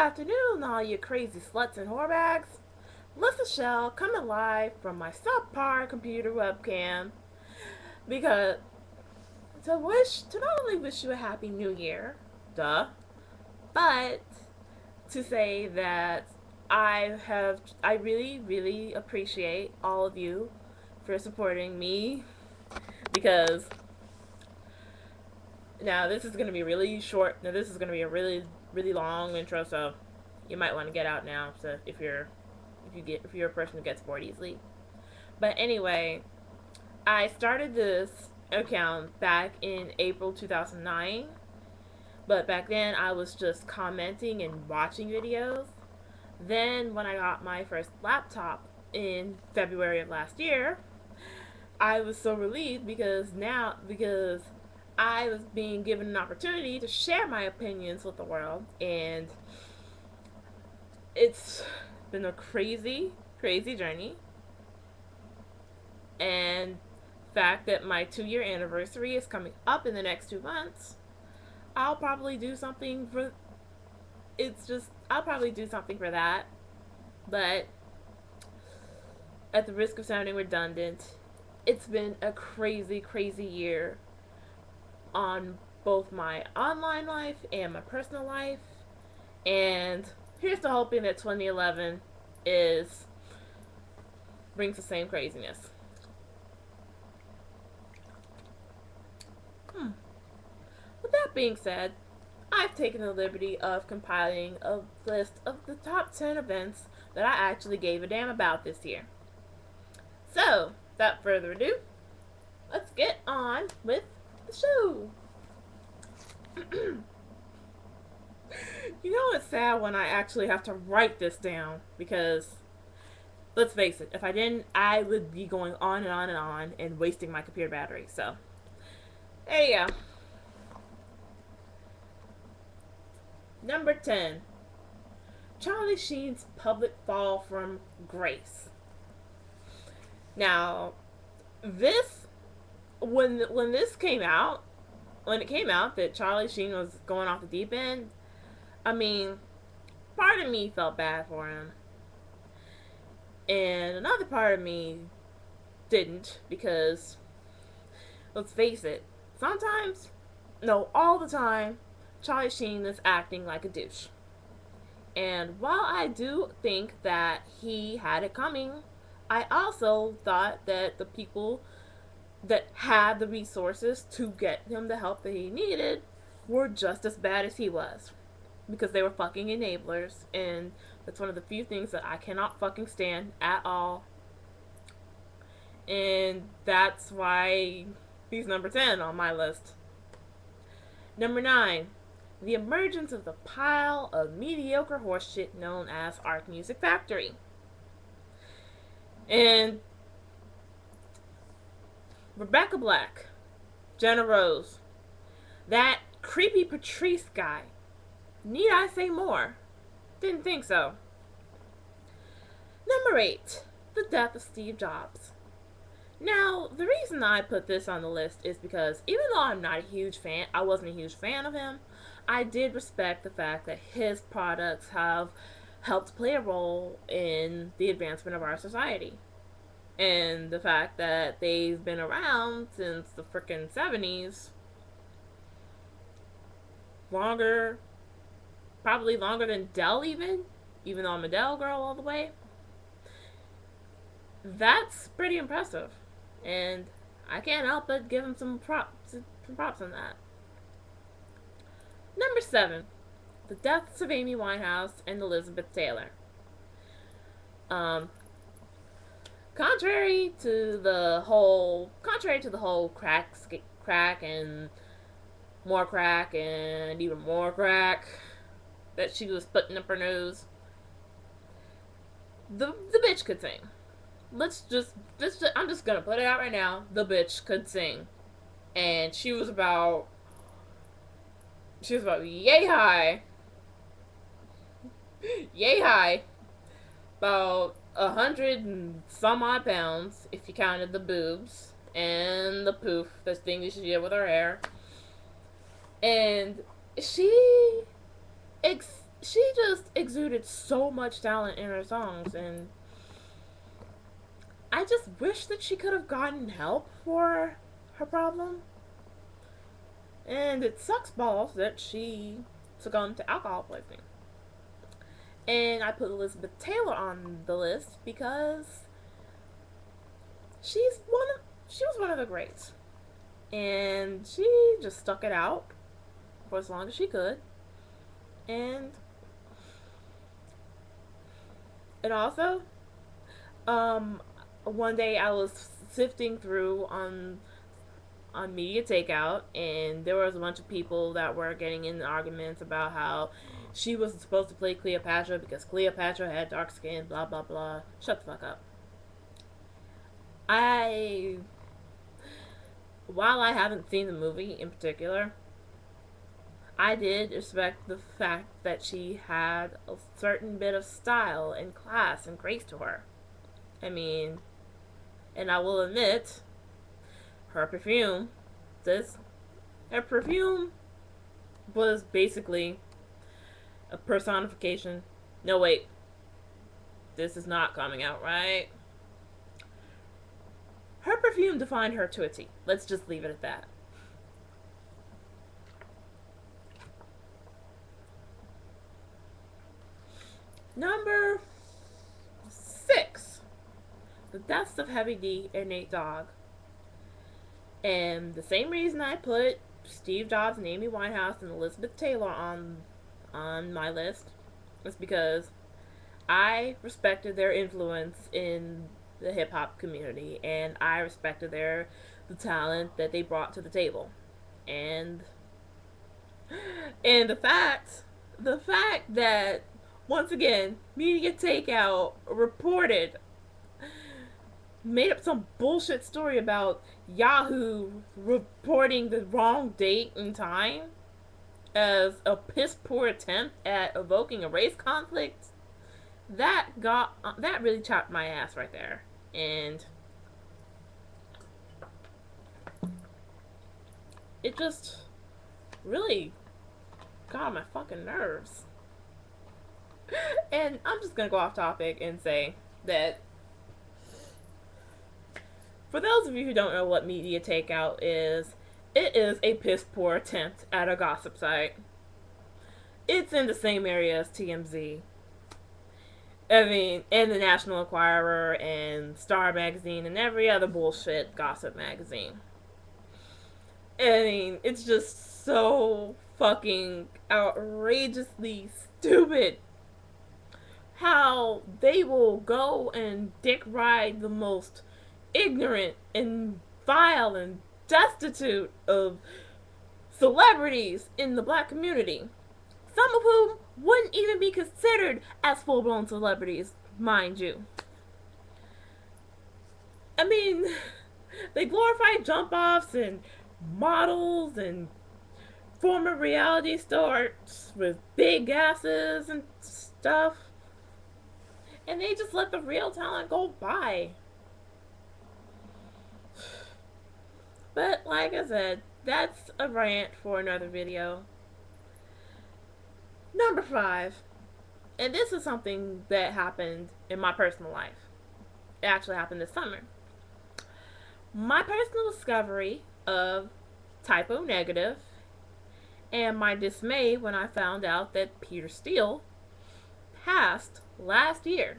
afternoon, all you crazy sluts and whorebags. LissaChelle coming live from my subpar computer webcam because to not only wish you a happy new year, duh, but to say that I really appreciate all of you for supporting me because now this is gonna be really short. Now this is gonna be a really long intro, so you might want to get out now. So if you're a person who gets bored easily. But anyway, I started this account back in April 2009. But back then I was just commenting and watching videos. Then when I got my first laptop in February of last year, I was so relieved because I was being given an opportunity to share my opinions with the world, and it's been a crazy journey. And the fact that my 2 year anniversary is coming up in the next 2 months, I'll probably do something for I'll probably do something for that. But at the risk of sounding redundant, it's been a crazy year on both my online life and my personal life. And here's to hoping that 2011 is brings the same craziness. With that being said, I've taken the liberty of compiling a list of the top 10 events that I actually gave a damn about this year. So, without further ado, let's get on with the show. You know, it's sad when I actually have to write this down because, let's face it, if I didn't, I would be going on and on and on and wasting my computer battery. So, there you go. Number 10. Charlie Sheen's public fall from grace. Now, this when this came out, when it came out that Charlie Sheen was going off the deep end, I mean, part of me felt bad for him, and another part of me didn't because, let's face it, sometimes, no, all the time, Charlie Sheen is acting like a douche. And while I do think that he had it coming, I also thought that the people that had the resources to get him the help that he needed were just as bad as he was. Because they were fucking enablers, and that's one of the few things that I cannot fucking stand at all. And that's why he's number 10 on my list. Number 9. The emergence of the pile of mediocre horseshit known as Arc Music Factory. And Rebecca Black, Jenna Rose, that creepy Patrice guy. Need I say more? Didn't think so. Number 8. The death of Steve Jobs. Now, the reason I put this on the list is because even though I wasn't a huge fan of him, I did respect the fact that his products have helped play a role in the advancement of our society. And the fact that they've been around since the frickin' 70s, probably longer than Dell even though I'm a Dell girl all the way. That's pretty impressive. And I can't help but give him some props on that. Number 7. The deaths of Amy Winehouse and Elizabeth Taylor. Contrary to the whole crack and more crack and even more crack that she was putting up her nose, the bitch could sing. I'm just gonna put it out right now. The bitch could sing, and she was about yay high, about 100 and some odd pounds if you counted the boobs and the poof, the thing that she did with her hair. And she she just exuded so much talent in her songs, and I just wish that she could have gotten help for her problem. And it sucks balls that she succumbed to alcohol poisoning. And I put Elizabeth Taylor on the list because she was one of the greats. And she just stuck it out for as long as she could. And also, um, one day I was sifting through on media takeout, and there was a bunch of people that were getting in arguments about how she wasn't supposed to play Cleopatra because Cleopatra had dark skin, blah blah blah. Shut the fuck up. I While I haven't seen the movie in particular, I did respect the fact that she had a certain bit of style and class and grace to her. I mean, and I will admit, her perfume, this, her perfume was basically a personification. No, wait, this is not coming out right. Her perfume defined her to a T. Let's just leave it at that. Number 6, The Deaths of Heavy D and Nate Dogg. And the same reason I put Steve Jobs and Amy Winehouse and Elizabeth Taylor on my list is because I respected their influence in the hip hop community, and I respected the talent that they brought to the table. And the fact that once again media takeout reported made up some bullshit story about Yahoo reporting the wrong date and time as a piss poor attempt at evoking a race conflict, that really chopped my ass right there. And it just really got on my fucking nerves. And I'm just gonna go off topic and say that for those of you who don't know what media takeout is, it is a piss poor attempt at a gossip site. It's in the same area as TMZ. I mean, and the National Enquirer and Star Magazine and every other bullshit gossip magazine. I mean, it's just so fucking outrageously stupid how they will go and dick ride the most ignorant and vile and destitute of celebrities in the black community. Some of whom wouldn't even be considered as full-blown celebrities, mind you. I mean, they glorify jump-offs and models and former reality stars with big asses and stuff. And they just let the real talent go by. But like I said, that's a rant for another video. Number 5, and this is something that happened in my personal life. It actually happened this summer. My personal discovery of typo negative and my dismay when I found out that Peter Steele passed last year.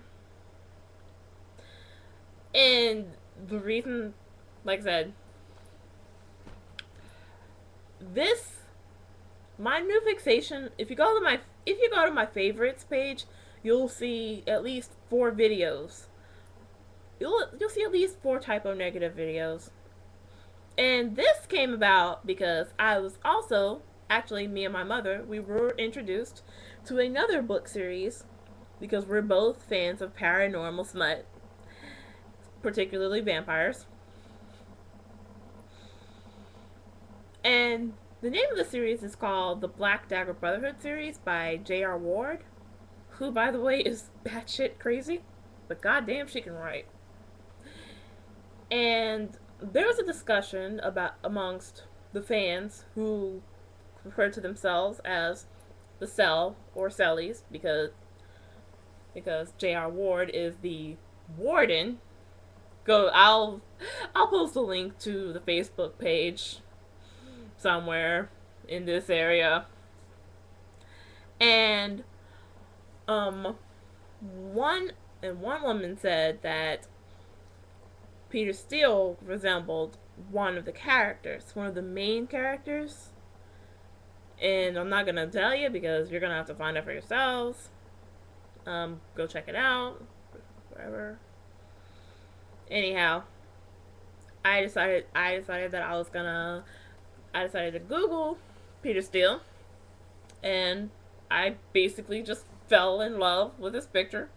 And the reason, like I said, my new fixation, if you go to my favorites page, you'll see at least 4 videos. You'll see at least 4 typo negative videos. And this came about because I was also, actually me and my mother, we were introduced to another book series because we're both fans of paranormal smut, particularly vampires. And the name of the series is called the Black Dagger Brotherhood series by J.R. Ward, who, by the way, is batshit crazy, but goddamn she can write. And there was a discussion amongst the fans who refer to themselves as the cell or cellies because J.R. Ward is the warden. Go, I'll post a link to the Facebook page somewhere in this area. And um one one woman said that Peter Steele resembled one of the characters, one of the main characters. And I'm not gonna tell you because you're gonna have to find out for yourselves. Go check it out. Whatever. Anyhow, I decided that I decided to Google Peter Steele, and I basically just fell in love with his picture.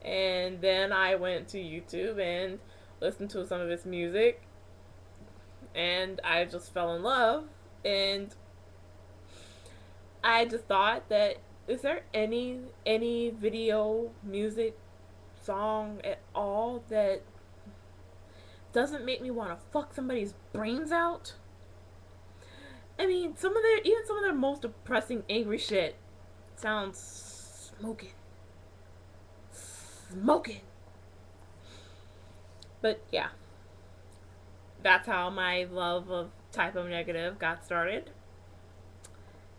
And then I went to YouTube and listened to some of his music, and I just fell in love. And I just thought that, is there any video music song at all that doesn't make me want to fuck somebody's brains out? I mean, some of their most depressing, angry shit sounds smoking. But yeah, that's how my love of Type O Negative got started.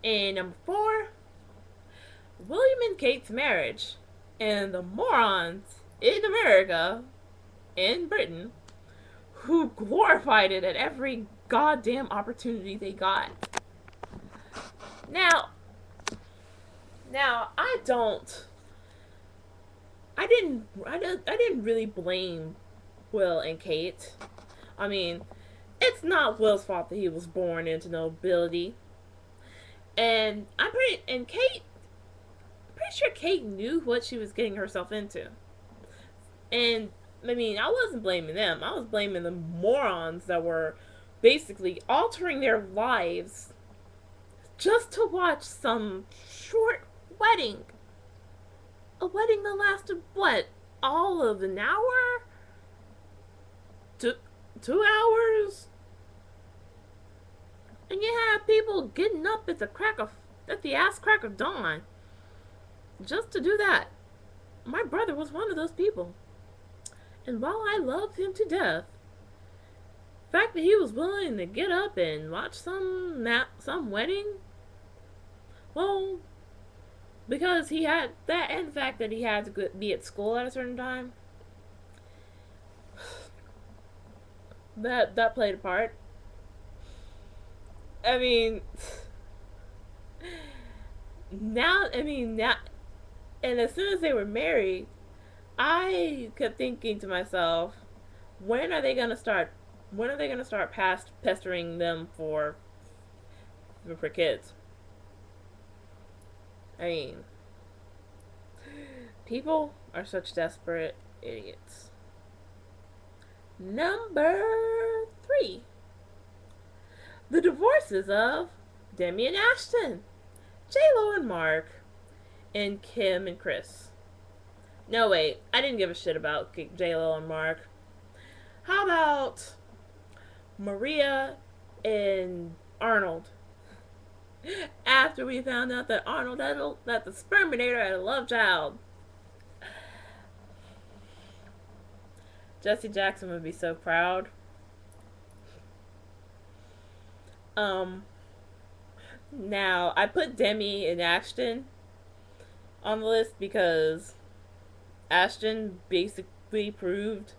And number 4, William and Kate's marriage, and the morons in America, in Britain, who glorified it at every goddamn opportunity they got. Now, I didn't really blame Will and Kate. I mean, it's not Will's fault that he was born into nobility. And Kate, I'm pretty sure Kate knew what she was getting herself into. And I mean, I wasn't blaming them. I was blaming the morons that were basically altering their lives just to watch some short wedding. A wedding that lasted, what, all of an hour? 2 hours? And you have people getting up at the ass crack of dawn just to do that. My brother was one of those people. And while I loved him to death, the fact that he was willing to get up and watch some wedding, well, because he had that, and the fact that he had to be at school at a certain time, that played a part. I mean, now, and as soon as they were married, I kept thinking to myself, when are they gonna start? When are they gonna start pestering them for kids? I mean, people are such desperate idiots. Number 3, the divorces of Demi and Ashton, J-Lo and Mark, and Kim and Chris. No, wait, I didn't give a shit about J-Lo and Mark. How about Maria and Arnold? After we found out that that the Sperminator had a love child. Jesse Jackson would be so proud. Now, I put Demi and Ashton on the list because Ashton basically proved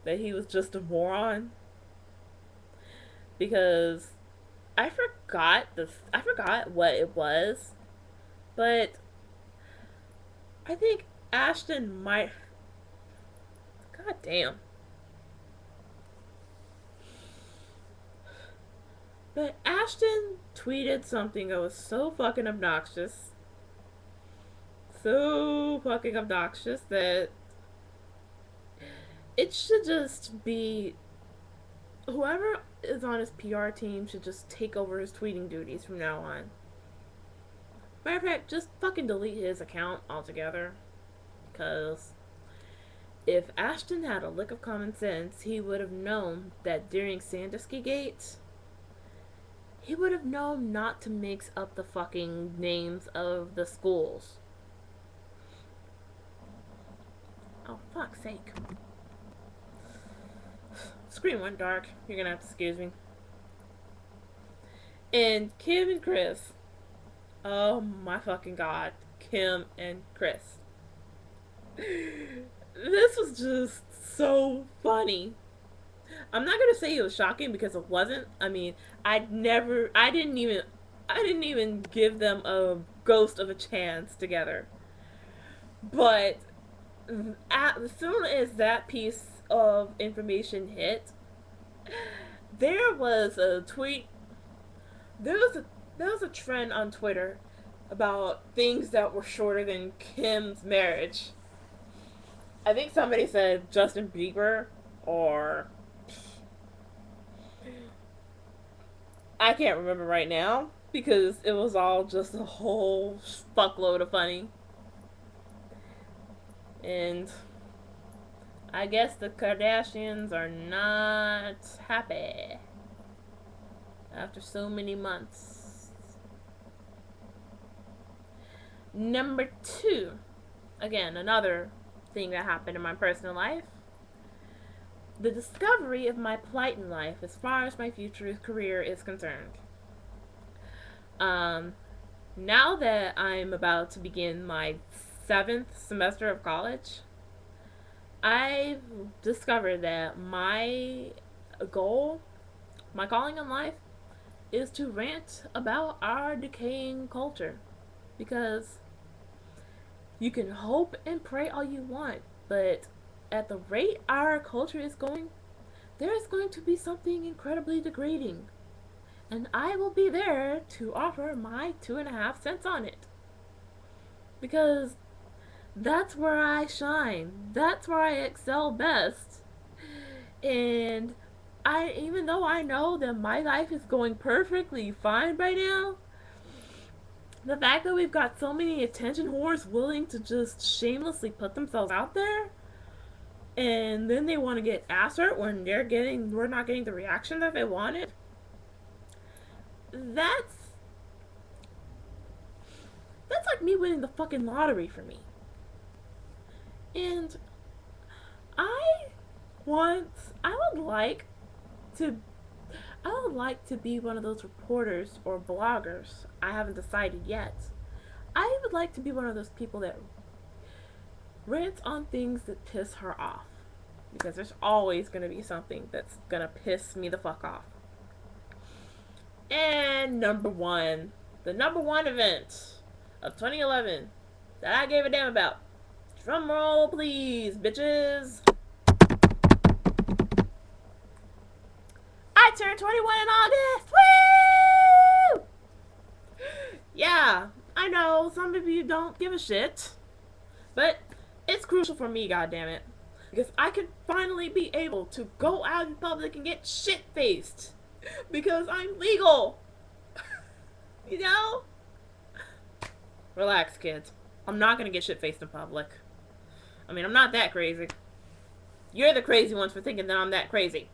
that he was just a moron. Because I forgot what it was, but I think Ashton might. God damn. But Ashton tweeted something that was so fucking obnoxious. So fucking obnoxious that it should just be whoever is on his PR team should just take over his tweeting duties from now on. Matter of fact, just fucking delete his account altogether. Because if Ashton had a lick of common sense, he would have known that during Sandusky Gate, he would have known not to mix up the fucking names of the schools. Oh, fuck's sake. Screen went dark. You're gonna have to excuse me. And Kim and Chris. Oh my fucking god. Kim and Chris. This was just so funny. I'm not gonna say it was shocking because it wasn't. I mean, I didn't even give them a ghost of a chance together. But as soon as that piece of information hit, there was a tweet. There was a trend on Twitter about things that were shorter than Kim's marriage. I think somebody said Justin Bieber, or I can't remember right now because it was all just a whole fuckload of funny. And I guess the Kardashians are not happy after so many months. Number 2, again, another thing that happened in my personal life. The discovery of my plight in life as far as my future career is concerned. Um, Now that I'm about to begin my 7th semester of college, I've discovered that my goal, my calling in life, is to rant about our decaying culture. Because you can hope and pray all you want, but at the rate our culture is going, there is going to be something incredibly degrading. And I will be there to offer my 2.5 cents on it. Because that's where I shine. That's where I excel best. And even though I know that my life is going perfectly fine by now, the fact that we've got so many attention whores willing to just shamelessly put themselves out there, and then they want to get ass hurt when we're not getting the reaction that they wanted. That's like me winning the fucking lottery for me. And I want I would like to I would like to be one of those reporters or bloggers. I haven't decided yet. I would like to be one of those people that rants on things that piss her off. Because there's always going to be something that's going to piss me the fuck off. And the number one event of 2011 that I gave a damn about. Drum roll, please, bitches. I turned 21 in August. Woo! Yeah, I know some of you don't give a shit, but it's crucial for me, goddammit, because I could finally be able to go out in public and get shit faced because I'm legal. You know? Relax, kids. I'm not gonna get shit faced in public. I mean, I'm not that crazy. You're the crazy ones for thinking that I'm that crazy.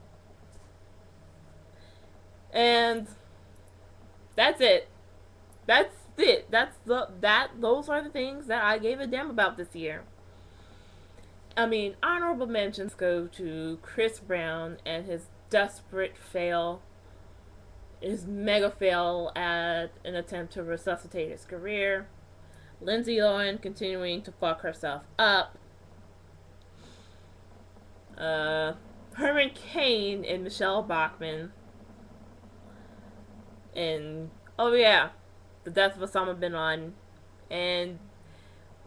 And that's it. That's it. Those are the things that I gave a damn about this year. I mean, honorable mentions go to Chris Brown and his desperate fail, his mega fail at an attempt to resuscitate his career. Lindsay Lohan continuing to fuck herself up. Herman Cain and Michelle Bachmann. And, oh yeah, the death of Osama bin Laden. And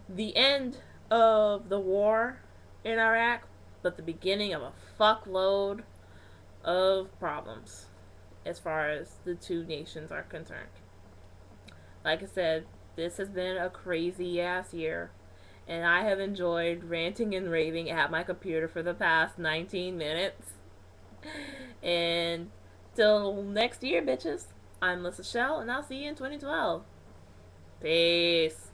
the end of the war in Iraq, but the beginning of a fuckload of problems as far as the two nations are concerned. Like I said, this has been a crazy ass year, and I have enjoyed ranting and raving at my computer for the past 19 minutes. And till next year, bitches, I'm LissaChelle, and I'll see you in 2012. Peace.